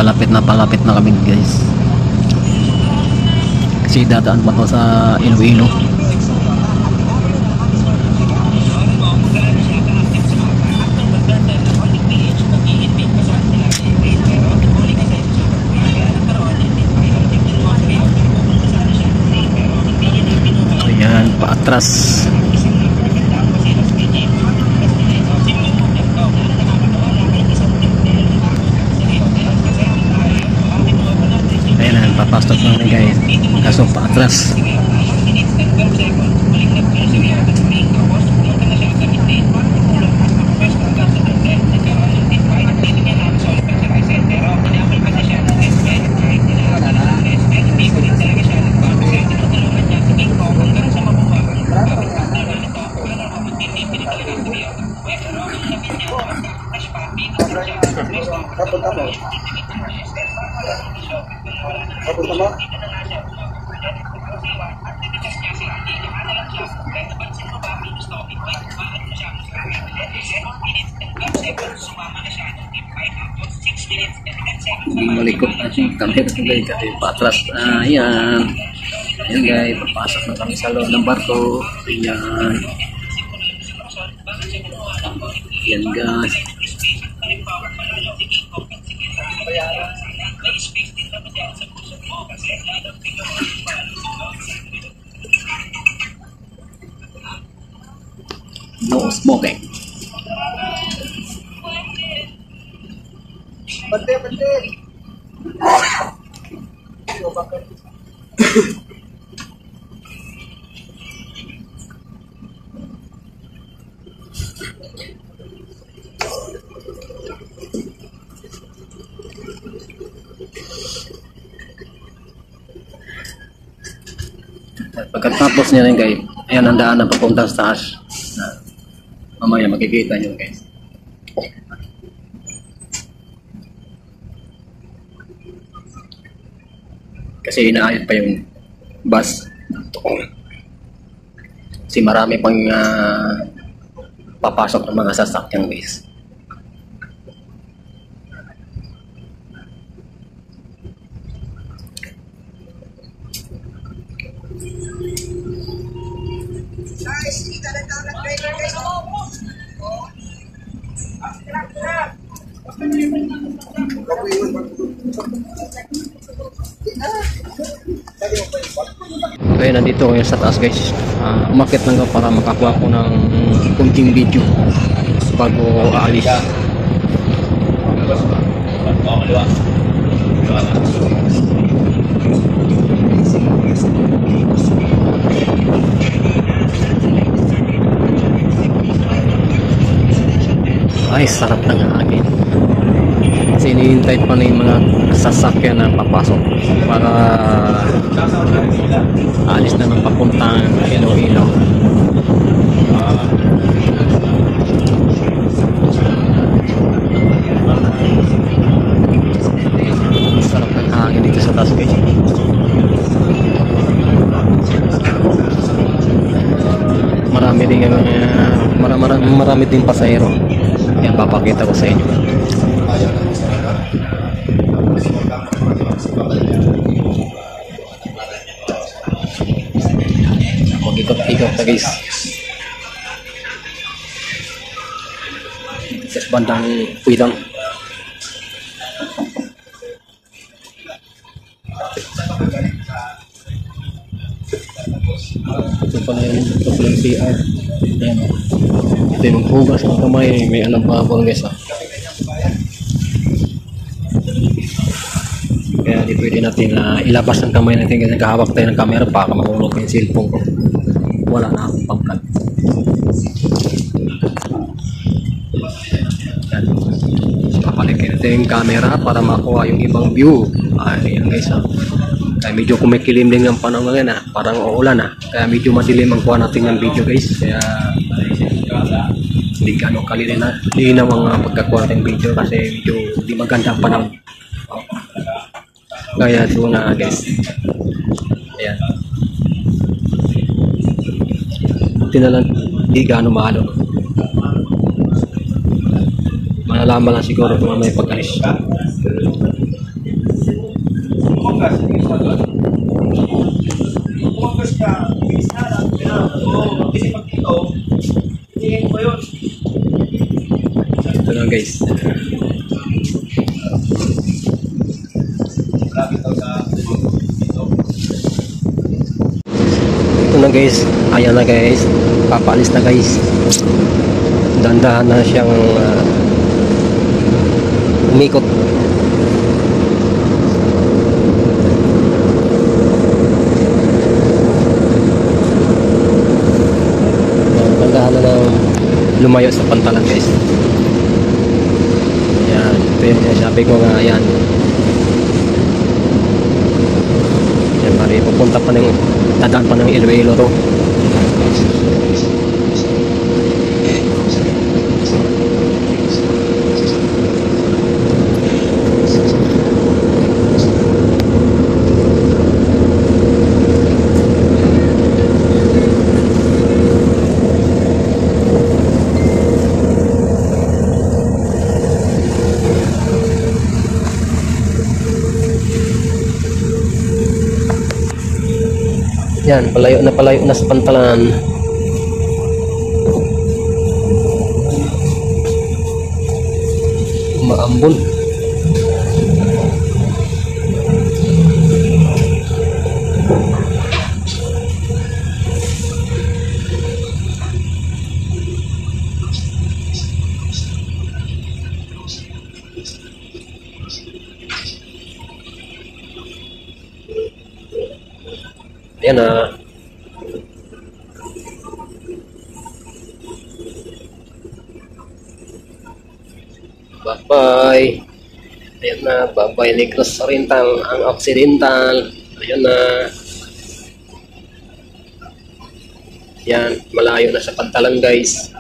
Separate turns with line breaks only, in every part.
palapit na kami guys. Kasi dadaan pa to sa Iloilo. Ayan, paatras. Ayan, papasok lang na guys. Kaso paatras. Malikot natin kami guys kasi patras. Ayan. Ayan guys, papasok na kami sa loob ng barko. Ayan. Ayan guys. No smoking.
Bante.
Pagkatapos niya rin guys, ayan ang daan na papunta sa taas. Mamaya makikita nyo guys. Kasi inaayos pa yung bus. Kasi marami pang papasok ng mga sasakyan guys.
Guys, kita na tayo nag-trailer guys.
Okay, nandito ko sa taas guys. Umakyat lang ako para makakuha ko ng kunting video bago aalis. Ay, sarap ng hangin. Kasi hinihintay pa na yung mga sasakyan na papasok para alis na ng papuntang Iloilo. Sarap ng hangin dito sa taas guys. Marami din marami din pasahero. Yan, papakita ko sa inyo. Mag-ikot-ikot na guys. Sa bandang Puydang. Ito pala yung CR. Ayan. Ito yung hugas ng kamay. May alam pa ako guys. Kaya di pwede natin ilabas ng kamay natin kasi nakahawak tayo ng camera baka mahulog yung cellphone ko. Wala na akong pangkat. Papalikin natin yung camera para makuha yung ibang view. Ayan guys. Kaya medyo kumikilim din ng panahon ngayon parang uulan kaya medyo madilim ang kuha natin ng video guys. Kaya hindi gano'ng kalinaw ang pagkakuha ng video kasi medyo hindi maganda ang panahon. Kaya ito na guys. Ayan. Buti na lang hindi gano'ng mahalo. Malalaman lang siguro kung may pag-alis.
Bukas, bukas ka, isa lang, oo, kasi pag ito, tingin ko yun.
Ito na guys.
Grabe daw sa ito.
Ito na guys. Ayan na guys. Papalis na guys. Dandahan na siyang umikot. Dandahan na ng lumayo sa pantalan guys. Ayan. Ito yung sinasabi ko nga. Ayan. Ayan. Mari pupunta pa ng dadaan pa ng Iloilo to. Yan, palayo na sa pantalan. Maambon. Ayan na. Bye-bye. Ayan na. Bye-bye Negros Oriental. Ang Occidental. Ayan na. Ayan. Malayo na sa pantalan guys.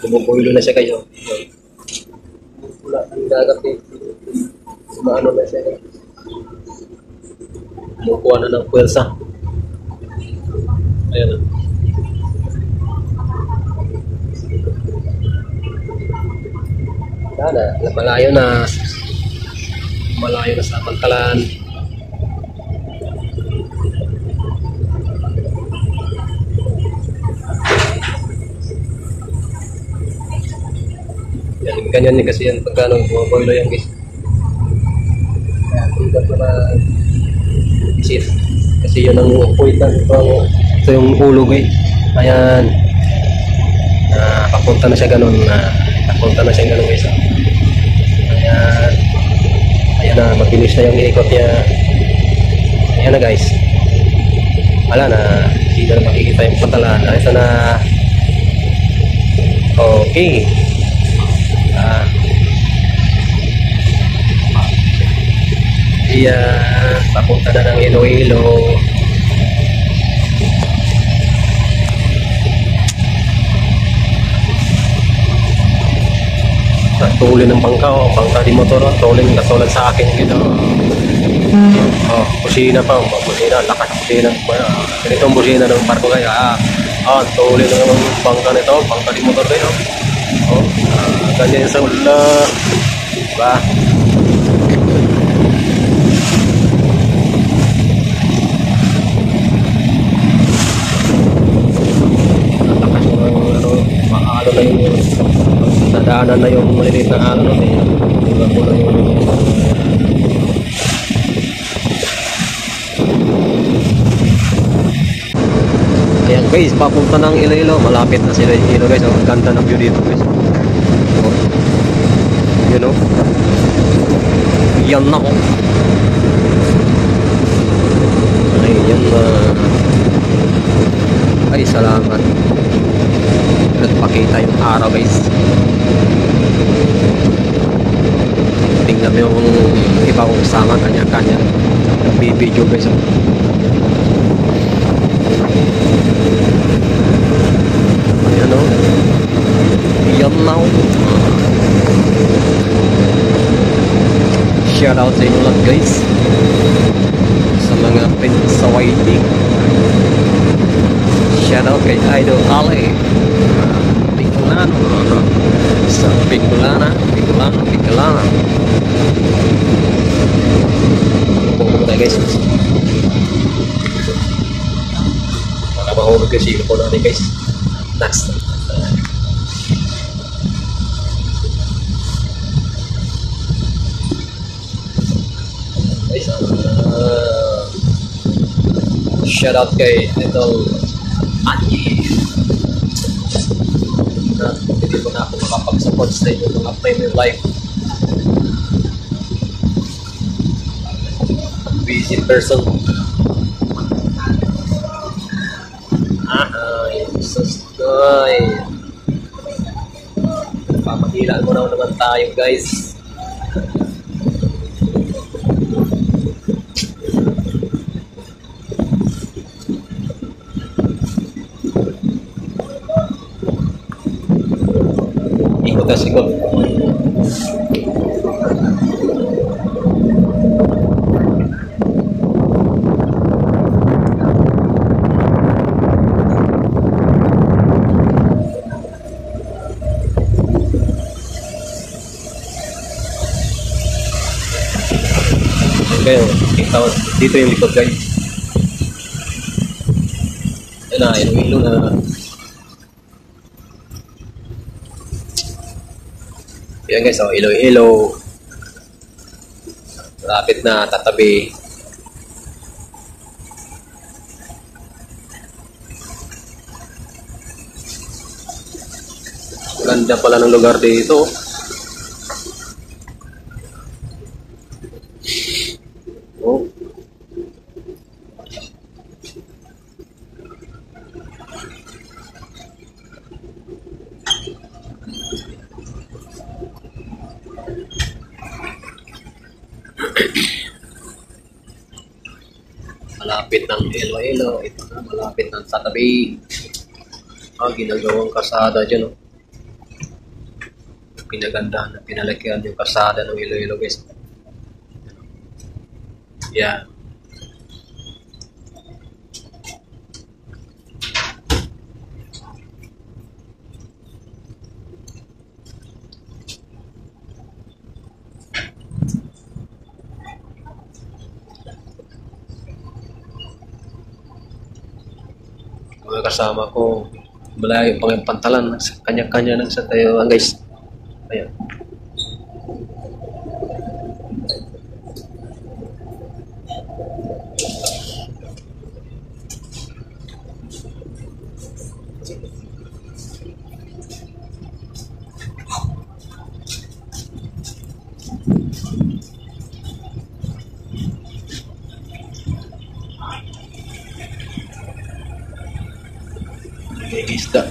Bumubulo na siya kayo. Wala ang dagat eh. Sumaano na siya eh. Kumukuha na ng puwersa. Ayan na. Sana, malayo na. Malayo na sa pantalan. Ganyan din kasi yan pagka bumaboilo yan guys. Kaya hindi ko na isip kasi yun ang upuitan. Ito yung ulo guys. Ayan. Papunta na siya ganun. Papunta na siya ganun guys. Ayan. Ayan na. Mabilis na yung iikot niya. Ayan na guys. Wala na. Hindi na makikita yung patalan. Ito na. Okay. Iya, papunta na ng Iloilo. Tuli ng bangka o bangka di motor, tuling katulad sa akin gitu. Oh, busina pa, busina, lakas busina. Ganito ang busina ng barko kaya. Tuli ng bangka nito, bangka di motor kayo. Oh, ganyan sa ula. Diba? Maalo na yung nadaanan na yung maliliit na ano eh. Diba po na yung ayan guys, papunta ng Iloilo. Malapit na sila Iloilo guys. Ang ganda ng view dito guys. You know? Yan na ko. Ay, yan na. Ay, salamat. Nagpakita yung araw guys. Tingnan mo yung iba kong sama kanya-kanya. Nagbibideo guys. Ayan o. Yan na o. Shout out sa inyo lahat guys. Sa mga pinsawaiti. Shout out kay Idol Ale. Big Bicolano. Sa Bicolana, Bicolano, Bicolana. Pupunta tayo guys. Para mahulog kasi ko natin guys. Next. Guys, shout out kay Idol Angie. Hindi ko na ako makapag-support sa inyo mga premium live. Busy person. Sustoy. Pamahilaan mo naman tayo guys. Ikot na sikot. Kayo, kita dito yung likod guys. Yan na, ilo na. Yan guys, oh, Iloilo. Malapit na, tatabi. Ganda pala ng lugar dito. Oh. Malapit ng Iloilo. Ito na, malapit ng tatabi. Ginagawang kasada dyan, oh. Pinagandahan na pinalakihan yung kasada ng Iloilo guys. Yeah. Mga kasama ko, malayo pang yung pantalan, kanya-kanya lang sa tayo guys. Ayan. May isda.